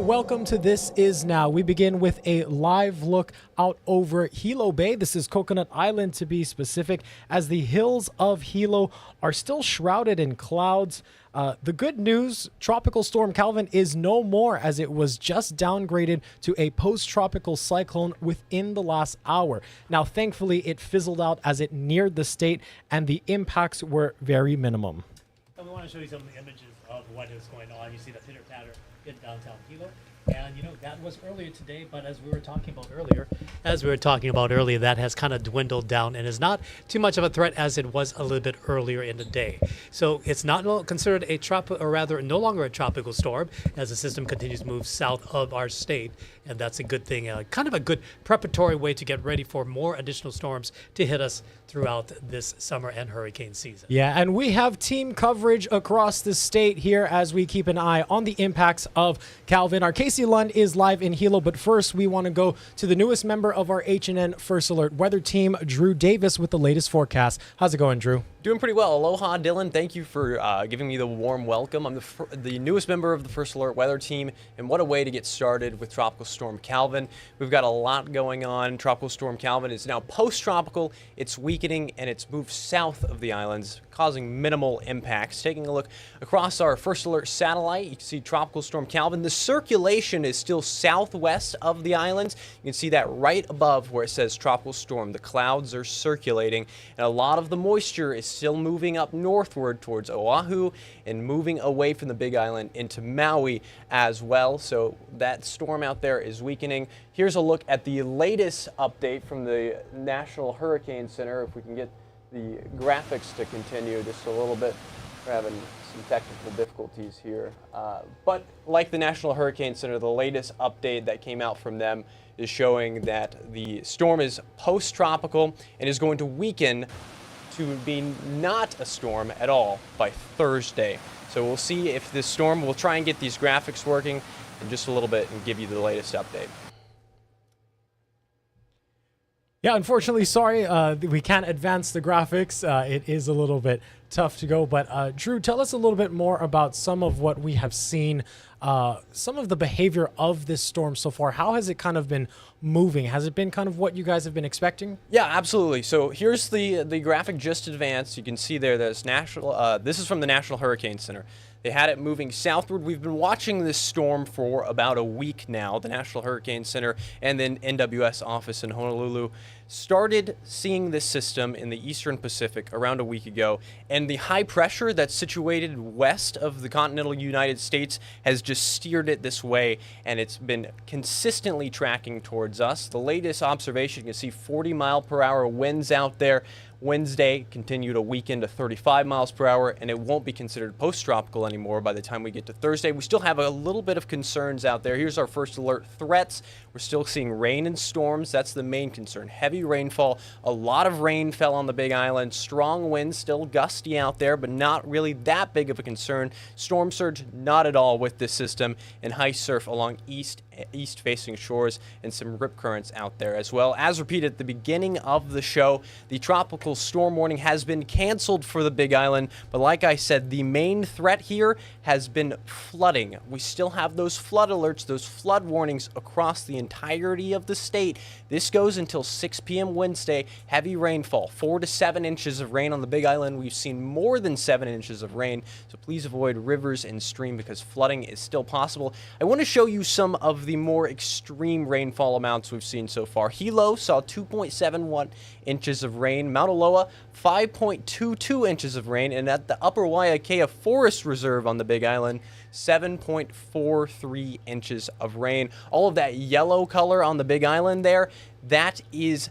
welcome to This Is Now. We begin with a live look out over Hilo Bay. This is Coconut Island to be specific, as the hills of Hilo are still shrouded in clouds. The good news, Tropical Storm Calvin is no more, as it was just downgraded to a post-tropical cyclone within the last hour. Now, thankfully, it fizzled out as it neared the state, and the impacts were very minimum. And we want to show you some of the images of what is going on. You see the pitter-patter in downtown Hilo. And, you know, that was earlier today, but as we were talking about earlier, that has kind of dwindled down and is not too much of a threat as it was a little bit earlier in the day. So it's not considered no longer a tropical storm, as the system continues to move south of our state. And that's a good thing, kind of a good preparatory way to get ready for more additional storms to hit us throughout this summer and hurricane season. Yeah, and we have team coverage across the state here as we keep an eye on the impacts of Calvin. Our Casey Lund is live in Hilo, but first we want to go to the newest member of our H&N First Alert weather team, Drew Davis, with the latest forecast. How's it going, Drew? Doing pretty well. Aloha, Dylan. Thank you for giving me the warm welcome. I'm the newest member of the First Alert weather team, and what a way to get started with Tropical Storm Calvin. We've got a lot going on. Tropical Storm Calvin is now post-tropical. It's weakening, and it's moved south of the islands, causing minimal impacts. Taking a look across our First Alert satellite, you can see Tropical Storm Calvin. The circulation is still southwest of the islands. You can see that right above where it says Tropical Storm. The clouds are circulating, and a lot of the moisture is still moving up northward towards Oahu and moving away from the Big Island into Maui as well. So that storm out there is weakening. Here's a look at the latest update from the National Hurricane Center. If we can get the graphics to continue just a little bit. We're having some technical difficulties here. But like the National Hurricane Center, the latest update that came out from them is showing that the storm is post-tropical and is going to weaken to be not a storm at all by Thursday. So we'll see if this storm, we'll try and get these graphics working in just a little bit and give you the latest update. Yeah, unfortunately, sorry, we can't advance the graphics. It is a little bit tough to go. But Drew, tell us a little bit more about some of what we have seen, some of the behavior of this storm so far. How has it kind of been moving? Has it been kind of what you guys have been expecting? Yeah, absolutely. So here's the graphic just advanced. You can see there this is from the National Hurricane Center. They had it moving southward. We've been watching this storm for about a week now. The National Hurricane Center and then NWS office in Honolulu started seeing this system in the eastern Pacific around a week ago, and the high pressure that's situated west of the continental United States has just steered it this way, and it's been consistently tracking towards us. The latest observation, you can see 40-mile-per-hour winds out there. Wednesday continue to weaken to 35 miles per hour, and it won't be considered post-tropical anymore by the time we get to Thursday. We still have a little bit of concerns out there. Here's our first alert threats. We're still seeing rain and storms. That's the main concern. Heavy rainfall. A lot of rain fell on the Big Island. Strong winds, still gusty out there, but not really that big of a concern. Storm surge, not at all with this system, and high surf along east-facing shores, and some rip currents out there as well. As repeated at the beginning of the show, the tropical storm warning has been canceled for the Big Island, but like I said, the main threat here has been flooding. We still have those flood alerts, those flood warnings across the entirety of the state. This goes until 6 p.m. Wednesday. Heavy rainfall, 4 to 7 inches of rain on the Big Island. We've seen more than 7 inches of rain, so please avoid rivers and stream because flooding is still possible. I want to show you some of the more extreme rainfall amounts we've seen so far. Hilo saw 2.71 inches of rain. Mauna Loa, 5.22 inches of rain. And at the Upper Waiakea Forest Reserve on the Big Island, 7.43 inches of rain. All of that yellow color on the Big Island there, that is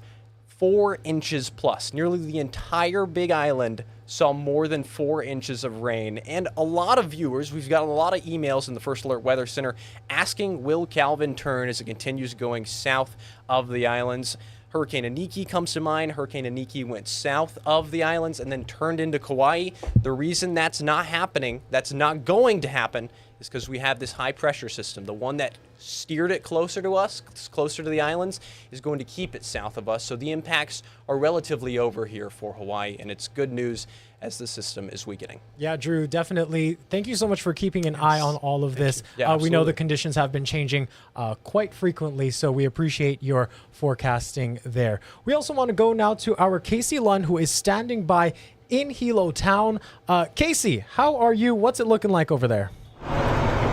4 inches plus. Nearly the entire Big Island saw more than 4 inches of rain. And a lot of viewers, we've got a lot of emails in the First Alert Weather Center asking, will Calvin turn as it continues going south of the islands? Hurricane Iniki comes to mind. Hurricane Iniki went south of the islands and then turned into Kauai. The reason that's not happening, that's not going to happen, is because we have this high pressure system. The one that steered it closer to us, closer to the islands, is going to keep it south of us. So the impacts are relatively over here for Hawaii, and it's good news as the system is weakening. Yeah, Drew, definitely. Thank you so much for keeping an eye on all of this. Yeah, we know the absolutely. conditions have been changing quite frequently, so we appreciate your forecasting there. We also want to go now to our Casey Lund, who is standing by in Hilo town. Casey, how are you? What's it looking like over there?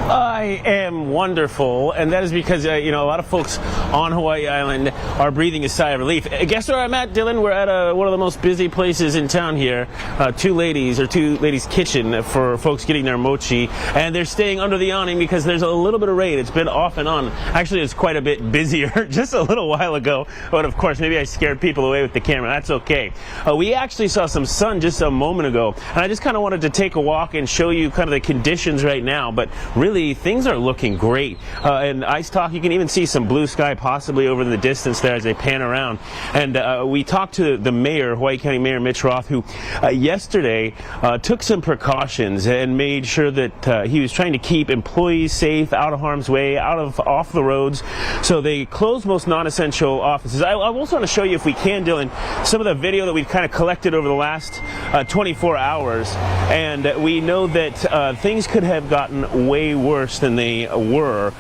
I am wonderful, and that is because, a lot of folks on Hawaii Island are breathing a sigh of relief. Guess where I'm at, Dylan? We're at one of the most busy places in town here, Two Ladies Kitchen for folks getting their mochi, and they're staying under the awning because there's a little bit of rain. It's been off and on. Actually, it's quite a bit busier just a little while ago, but of course, maybe I scared people away with the camera. That's okay. We actually saw some sun just a moment ago, and I just kind of wanted to take a walk and show you kind of the conditions right now, but really, things are looking great. And Ice Talk, you can even see some blue sky possibly over in the distance there as they pan around. And we talked to the mayor, Hawaii County Mayor Mitch Roth, who yesterday took some precautions and made sure that he was trying to keep employees safe, out of harm's way, off the roads. So they closed most non-essential offices. I also want to show you, if we can, Dylan, some of the video that we've kind of collected over the last 24 hours. And we know that things could have gotten way worse than they were.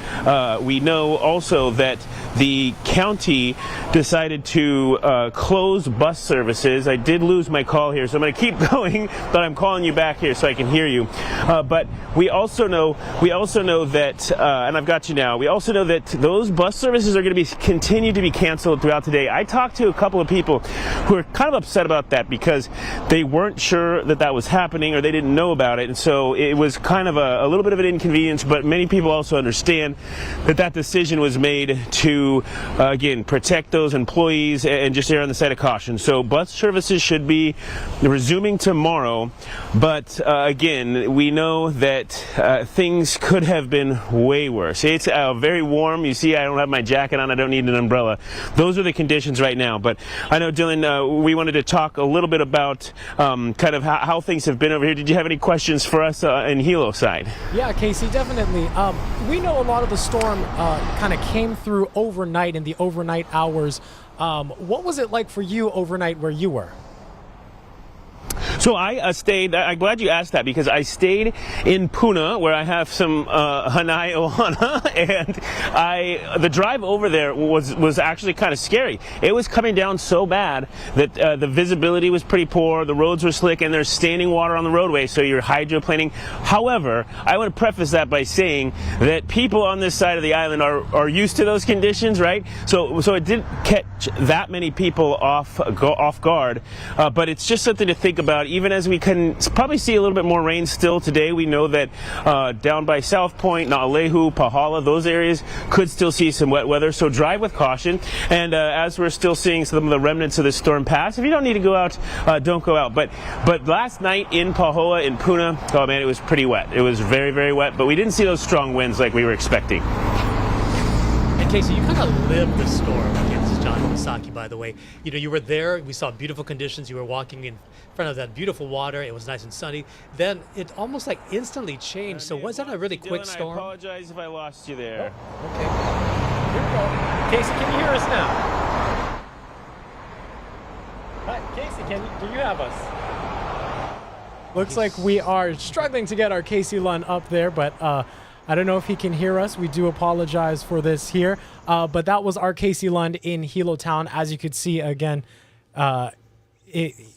We know also that the county decided to close bus services. I did lose my call here, so I'm going to keep going, but I'm calling you back here so I can hear you. But we also know that, and I've got you now, we also know that those bus services are going to continue to be canceled throughout the day. I talked to a couple of people who are kind of upset about that because they weren't sure that was happening, or they didn't know about it, and so it was kind of a little bit of an inconvenience, but many people also understand that decision was made to, again, protect those employees and just err on the side of caution. So bus services should be resuming tomorrow, but again, we know that things could have been way worse. It's very warm. You see, I don't have my jacket on. I don't need an umbrella. Those are the conditions right now. But I know, Dylan, we wanted to talk a little bit about kind of how things have been over here. Did you have any questions for us in Hilo side? Yeah, Casey, definitely. We know a lot of the storm kind of came through overnight in the overnight hours. What was it like for you overnight where you were? So I stayed, I'm glad you asked that, because I stayed in Puna, where I have some Hanai Ohana, and the drive over there was actually kind of scary. It was coming down so bad that the visibility was pretty poor, the roads were slick, and there's standing water on the roadway, so you're hydroplaning. However, I want to preface that by saying that people on this side of the island are used to those conditions, right? So it didn't catch that many people off guard, but it's just something to think about. Even as we can probably see a little bit more rain still today, we know that down by South Point, Naalehu, Pahala, those areas could still see some wet weather. So drive with caution. And as we're still seeing some of the remnants of this storm pass, if you don't need to go out, don't go out. But last night in Pahoa, in Puna, oh man, it was pretty wet. It was very, very wet. But we didn't see those strong winds like we were expecting. And Casey, you kind of lived the storm. Okay, this is John Misaki, by the way. You were there. We saw beautiful conditions. You were walking in front of that beautiful water. It was nice and sunny. Then it almost like instantly changed. So was that a really quick storm? I apologize if I lost you there. Oh, okay. Here we go. Casey, can you hear us now? Hi, Casey, do you have us? Looks like we are struggling to get our Casey Lund up there, but I don't know if he can hear us. We do apologize for this here. But that was our Casey Lund in Hilo Town. As you could see, again,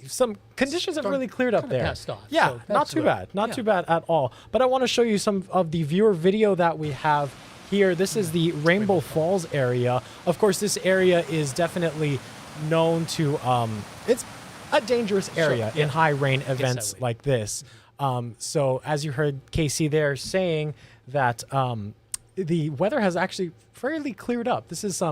some conditions have really cleared up there. Passed off, yeah, so not too bad. Not too bad at all. But I want to show you some of the viewer video that we have here. This is the Rainbow Falls area. Of course, this area is definitely known to, it's a dangerous area in high rain events like this. So as you heard Casey there saying that the weather has actually fairly cleared up. This is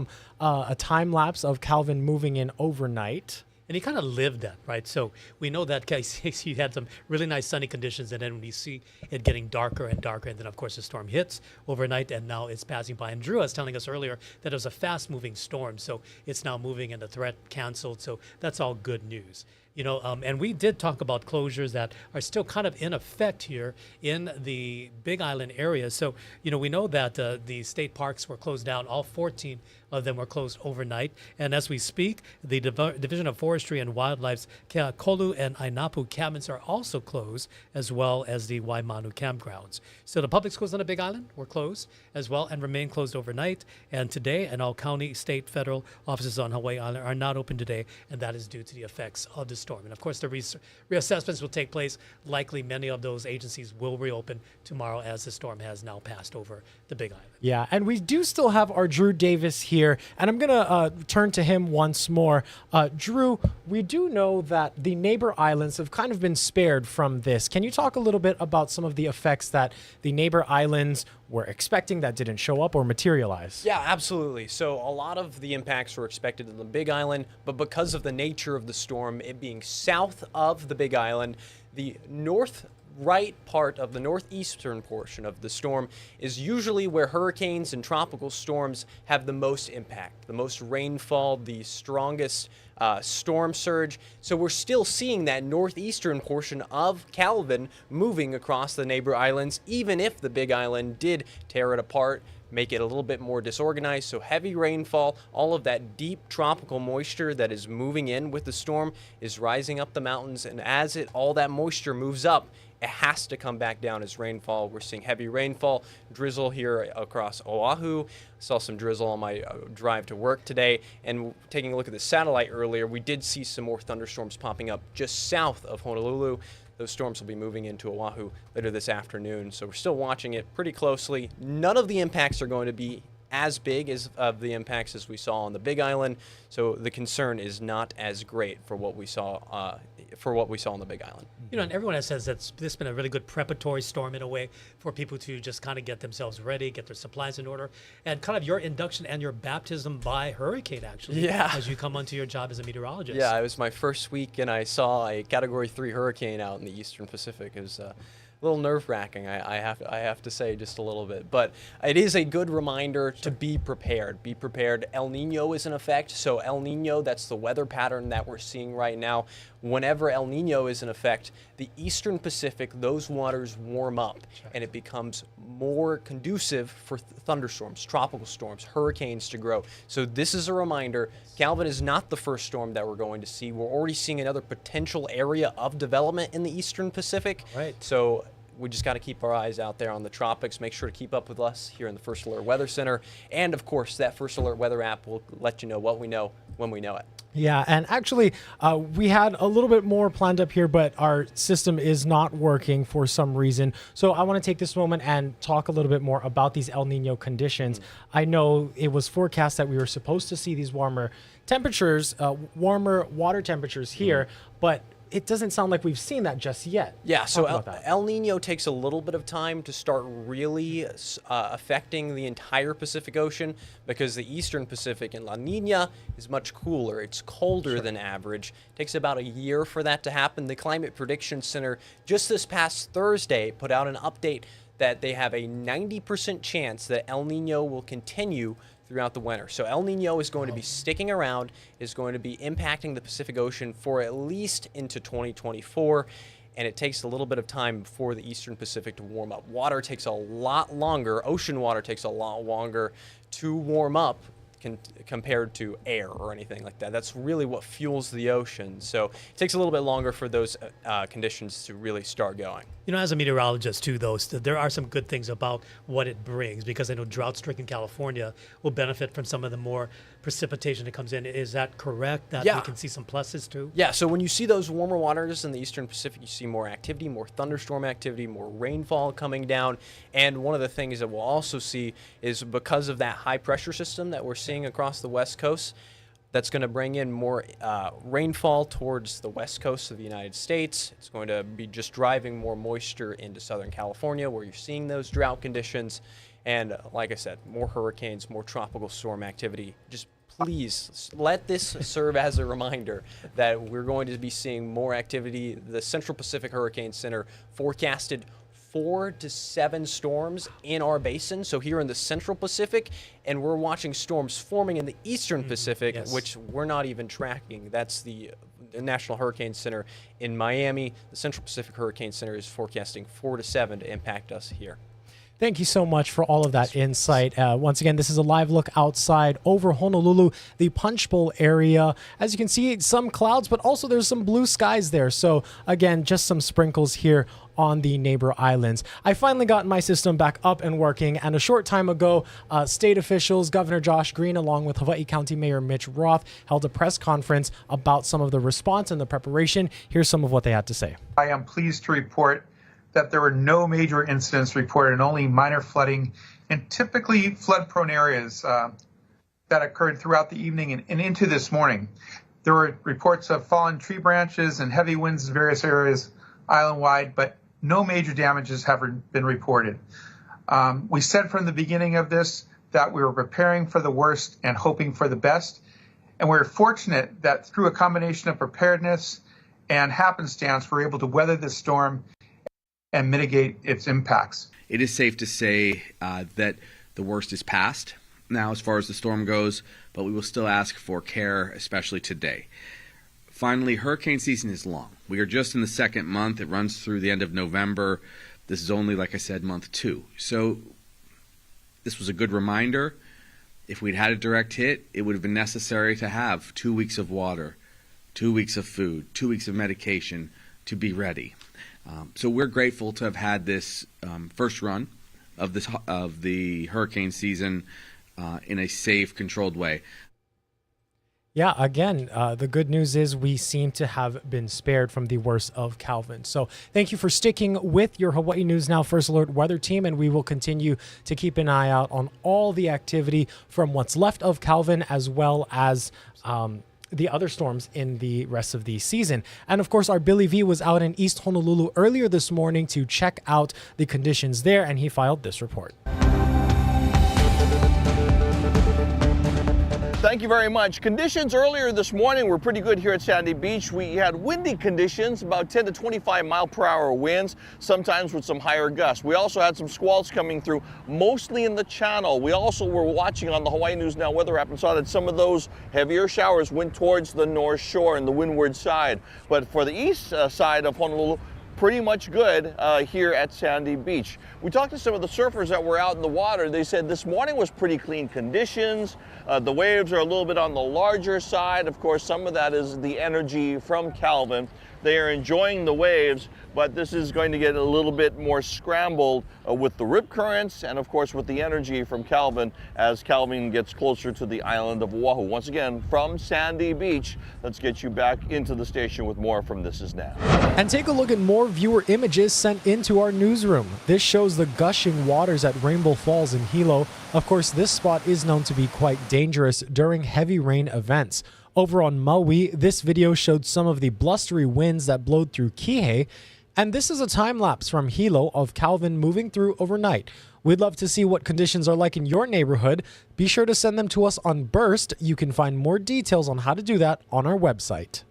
a time lapse of Calvin moving in overnight. And he kind of lived that, right? So we know that Casey had some really nice sunny conditions, and then when you see it getting darker and darker, and then of course the storm hits overnight, and now it's passing by. And Drew was telling us earlier that it was a fast-moving storm, so it's now moving and the threat canceled. So that's all good news. And we did talk about closures that are still kind of in effect here in the Big Island area. So, we know that the state parks were closed down. All 14 of them were closed overnight. And as we speak, the Division of Forestry and Wildlife's Kolu and Ainapu cabins are also closed, as well as the Waimanu campgrounds. So the public schools on the Big Island were closed as well and remain closed overnight. And today, and all county, state, federal offices on Hawaii Island are not open today, and that is due to the effects of the storm. And of course, the reassessments will take place. Likely, many of those agencies will reopen tomorrow as the storm has now passed over the Big Island. Yeah, and we do still have our Drew Davis here, and I'm going to turn to him once more. Drew, we do know that the neighbor islands have kind of been spared from this. Can you talk a little bit about some of the effects that the neighbor islands were expecting that didn't show up or materialize? Yeah, absolutely. So a lot of the impacts were expected in the Big Island, but because of the nature of the storm, it being south of the Big Island, the right part of the northeastern portion of the storm is usually where hurricanes and tropical storms have the most impact, the most rainfall, the strongest storm surge. So we're still seeing that northeastern portion of Calvin moving across the neighbor islands, even if the Big Island did tear it apart, make it a little bit more disorganized. So heavy rainfall, all of that deep tropical moisture that is moving in with the storm is rising up the mountains, and as all that moisture moves up, it has to come back down as rainfall. We're seeing heavy rainfall, drizzle here across Oahu. Saw some drizzle on my drive to work today. And taking a look at the satellite earlier, we did see some more thunderstorms popping up just south of Honolulu. Those storms will be moving into Oahu later this afternoon. So we're still watching it pretty closely. None of the impacts are going to be as big as of the impacts as we saw on the Big Island. So the concern is not as great for what we saw on the Big Island. And everyone has says that this has been a really good preparatory storm in a way for people to just kind of get themselves ready, get their supplies in order, and kind of your induction and your baptism by hurricane, actually, as you come onto your job as a meteorologist. Yeah, it was my first week, and I saw a Category 3 hurricane out in the Eastern Pacific. It was a little nerve-wracking, I have to say, just a little bit. But it is a good reminder to be prepared. Be prepared. El Nino is in effect. So El Nino, that's the weather pattern that we're seeing right now. Whenever El Nino is in effect, the Eastern Pacific, those waters warm up, and it becomes more conducive for thunderstorms, tropical storms, hurricanes to grow. So this is a reminder. Calvin is not the first storm that we're going to see. We're already seeing another potential area of development in the Eastern Pacific. Right. So we just got to keep our eyes out there on the tropics. Make sure to keep up with us here in the First Alert Weather Center. And, of course, that First Alert Weather app will let you know what we know when we know it. Yeah, and actually, we had a little bit more planned up here, but our system is not working for some reason. So I want to take this moment and talk a little bit more about these El Nino conditions. I know it was forecast that we were supposed to see these warmer temperatures, warmer water temperatures here, but it doesn't sound like we've seen that just yet. Yeah, so El Nino takes a little bit of time to start really affecting the entire Pacific Ocean, because the Eastern Pacific in La Nina is much cooler. It's colder than average. It takes about a year for that to happen. The Climate Prediction Center just this past Thursday put out an update that they have a 90% chance that El Nino will continue throughout the winter. So El Nino is going to be sticking around, is going to be impacting the Pacific Ocean for at least into 2024, and it takes a little bit of time for the Eastern Pacific to warm up. Water takes a lot longer, ocean water takes a lot longer to warm up compared to air or anything like that. That's really what fuels the ocean. So it takes a little bit longer for those conditions to really start going. As a meteorologist too, though, there are some good things about what it brings, because I know drought-stricken California will benefit from some of the more precipitation that comes in. Is that correct? That we can see some pluses too? Yeah, so when you see those warmer waters in the Eastern Pacific, you see more activity, more thunderstorm activity, more rainfall coming down. And one of the things that we'll also see is, because of that high pressure system that we're seeing across the West Coast, that's going to bring in more rainfall towards the west coast of the United States. It's going to be just driving more moisture into Southern California, where you're seeing those drought conditions. And like I said, more hurricanes, more tropical storm activity. Just please let this serve as a reminder that we're going to be seeing more activity. The Central Pacific Hurricane Center forecasted 4 to 7 storms in our basin, so here in the Central Pacific, and we're watching storms forming in the Eastern Pacific, which we're not even tracking. That's the National Hurricane Center in Miami. The Central Pacific Hurricane Center is forecasting 4 to 7 to impact us here. Thank you so much for all of that insight. Once again, this is a live look outside over Honolulu, the Punch Bowl area. As you can see, some clouds, but also there's some blue skies there. So again, just some sprinkles here on the neighbor islands. I finally got my system back up and working, and a short time ago, state officials, Governor Josh Green, along with Hawaii County Mayor Mitch Roth, held a press conference about some of the response and the preparation. Here's some of what they had to say. I am pleased to report that there were no major incidents reported and only minor flooding in typically flood-prone areas that occurred throughout the evening and into this morning. There were reports of fallen tree branches and heavy winds in various areas island-wide, but no major damages have been reported. We said from the beginning of this that we were preparing for the worst and hoping for the best, and we're fortunate that through a combination of preparedness and happenstance, we're able to weather this storm and mitigate its impacts. It is safe to say that the worst is past now as far as the storm goes, but we will still ask for care, especially today. Finally, hurricane season is long. We are just in the second month. It runs through the end of November. This is only, like I said, month 2. So this was a good reminder. If we'd had a direct hit, it would have been necessary to have 2 weeks of water, 2 weeks of food, 2 weeks of medication to be ready. So we're grateful to have had this first run of the hurricane season in a safe, controlled way. Yeah, again, the good news is we seem to have been spared from the worst of Calvin. So thank you for sticking with your Hawaii News Now First Alert weather team, and we will continue to keep an eye out on all the activity from what's left of Calvin as well as the other storms in the rest of the season. And of course, our Billy V was out in East Honolulu earlier this morning to check out the conditions there, and he filed this report. Thank you very much. Conditions earlier this morning were pretty good here at Sandy Beach. We had windy conditions, about 10 to 25 mile per hour winds, sometimes with some higher gusts. We also had some squalls coming through, mostly in the channel. We also were watching on the Hawaii News Now weather app and saw that some of those heavier showers went towards the north shore and the windward side. But for the east side of Honolulu, pretty much good here at Sandy Beach. We talked to some of the surfers that were out in the water. They said this morning was pretty clean conditions. The waves are a little bit on the larger side. Of course, some of that is the energy from Calvin. They are enjoying the waves, but this is going to get a little bit more scrambled with the rip currents and of course with the energy from Calvin as Calvin gets closer to the island of Oahu. Once again, from Sandy Beach, let's get you back into the station with more from This Is Now. And take a look at more viewer images sent into our newsroom. This shows the gushing waters at Rainbow Falls in Hilo. Of course, this spot is known to be quite dangerous during heavy rain events. Over on Maui, this video showed some of the blustery winds that blowed through Kihei. And this is a time lapse from Hilo of Calvin moving through overnight. We'd love to see what conditions are like in your neighborhood. Be sure to send them to us on Burst. You can find more details on how to do that on our website.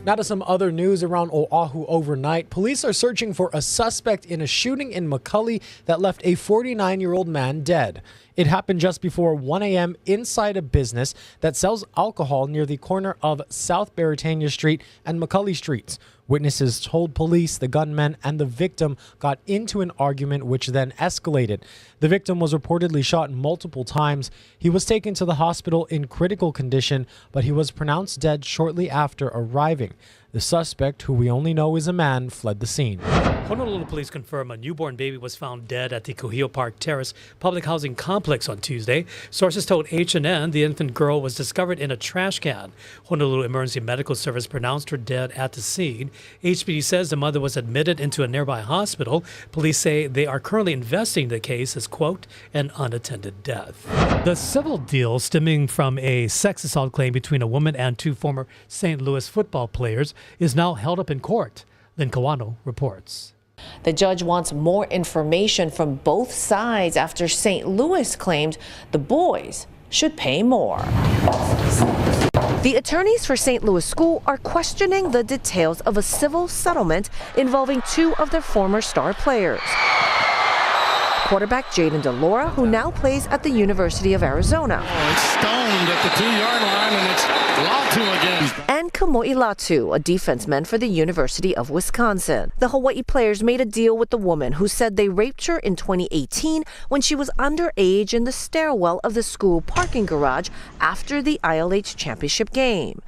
Now to some other news around Oahu overnight. Police are searching for a suspect in a shooting in McCully that left a 49-year-old man dead. It happened just before 1 a.m. inside a business that sells alcohol near the corner of South Baratania Street and McCully Streets. Witnesses told police the gunman and the victim got into an argument which then escalated. The victim was reportedly shot multiple times. He was taken to the hospital in critical condition, but he was pronounced dead shortly after arriving. The suspect, who we only know is a man, fled the scene. Honolulu police confirm a newborn baby was found dead at the Kuhio Park Terrace public housing complex on Tuesday. Sources told H&N the infant girl was discovered in a trash can. Honolulu Emergency Medical Service pronounced her dead at the scene. HPD says the mother was admitted into a nearby hospital. Police say they are currently investigating the case as, quote, an unattended death. The civil deal stemming from a sex assault claim between a woman and 2 former St. Louis football players is now held up in court. Lynn Kawano reports. The judge wants more information from both sides after St. Louis claimed the boys should pay more. The attorneys for St. Louis School are questioning the details of a civil settlement involving 2 of their former star players. quarterback Jaden DeLora, who now plays at the University of Arizona. Oh, it's stoned at the 2-yard line, and it's Latu again. And Kamoi Latu, a defenseman for the University of Wisconsin. The Hawaii players made a deal with the woman who said they raped her in 2018 when she was underage in the stairwell of the school parking garage after the ILH championship game.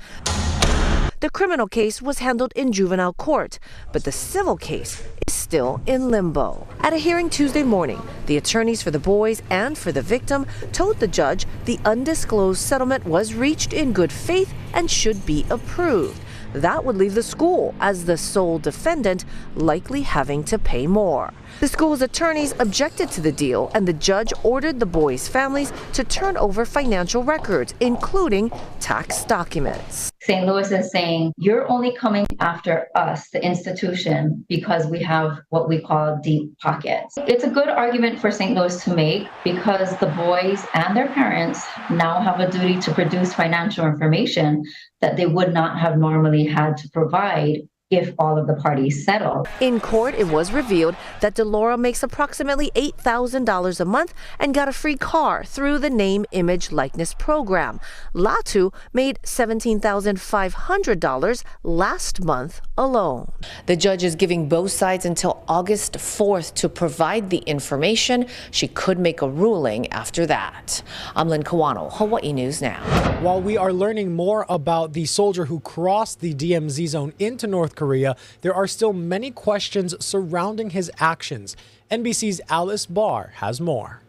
The criminal case was handled in juvenile court, but the civil case is still in limbo. At a hearing Tuesday morning, the attorneys for the boys and for the victim told the judge the undisclosed settlement was reached in good faith and should be approved. That would leave the school as the sole defendant, likely having to pay more. The school's attorneys objected to the deal, and the judge ordered the boys' families to turn over financial records, including tax documents. St. Louis is saying, you're only coming after us, the institution, because we have what we call deep pockets. It's a good argument for St. Louis to make because the boys and their parents now have a duty to produce financial information that they would not have normally had to provide if all of the parties settle. In court, it was revealed that DeLora makes approximately $8,000 a month and got a free car through the name, image, likeness program. Latu made $17,500 last month alone. The judge is giving both sides until August 4th to provide the information. She could make a ruling after that. I'm Lynn Kawano, Hawaii News Now. While we are learning more about the soldier who crossed the DMZ zone into North Korea, there are still many questions surrounding his actions. NBC's Alice Barr has more.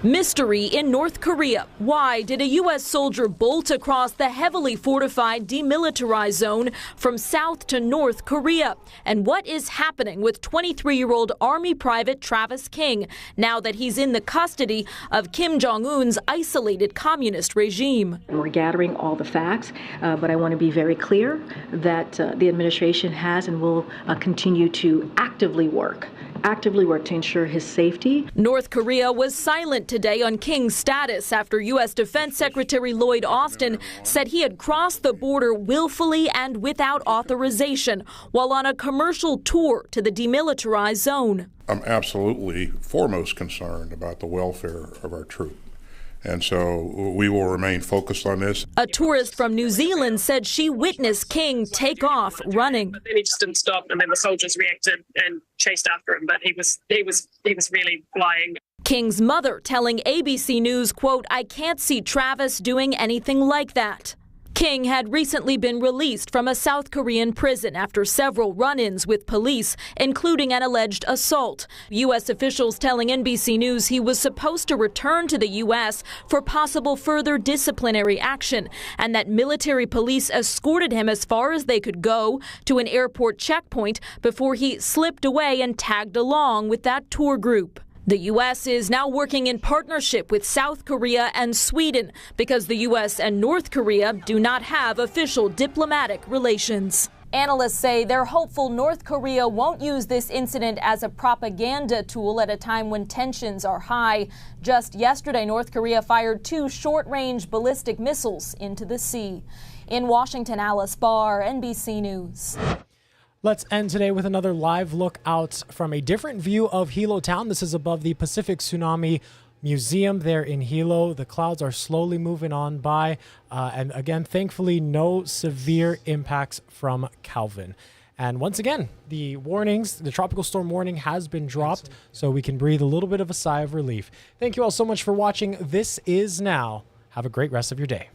Mystery in North Korea. Why did a U.S. soldier bolt across the heavily fortified demilitarized zone from South to North Korea? And what is happening with 23-year-old Army Private Travis King now that he's in the custody of Kim Jong-un's isolated communist regime? We're gathering all the facts, but I want to be very clear that the administration has and will continue to actively work to ensure his safety. North Korea was silent today on King's status after U.S. Defense Secretary Lloyd Austin said he had crossed the border willfully and without authorization while on a commercial tour to the demilitarized zone. I'm absolutely foremost concerned about the welfare of our troops. And so we will remain focused on this. A tourist from New Zealand said she witnessed King take off running. But then he just didn't stop, and then the soldiers reacted and chased after him. But he was really flying. King's mother telling ABC News, quote, "I can't see Travis doing anything like that." King had recently been released from a South Korean prison after several run-ins with police, including an alleged assault. U.S. officials telling NBC News he was supposed to return to the U.S. for possible further disciplinary action, and that military police escorted him as far as they could go to an airport checkpoint before he slipped away and tagged along with that tour group. The U.S. is now working in partnership with South Korea and Sweden because the U.S. and North Korea do not have official diplomatic relations. Analysts say they're hopeful North Korea won't use this incident as a propaganda tool at a time when tensions are high. Just yesterday, North Korea fired 2 short-range ballistic missiles into the sea. In Washington, Alice Barr, NBC News. Let's end today with another live look out from a different view of Hilo Town. This is above the Pacific Tsunami Museum there in Hilo. The clouds are slowly moving on by. And again, thankfully, no severe impacts from Calvin. And once again, the warnings, the tropical storm warning has been dropped, so we can breathe a little bit of a sigh of relief. Thank you all so much for watching. This is Now. Have a great rest of your day.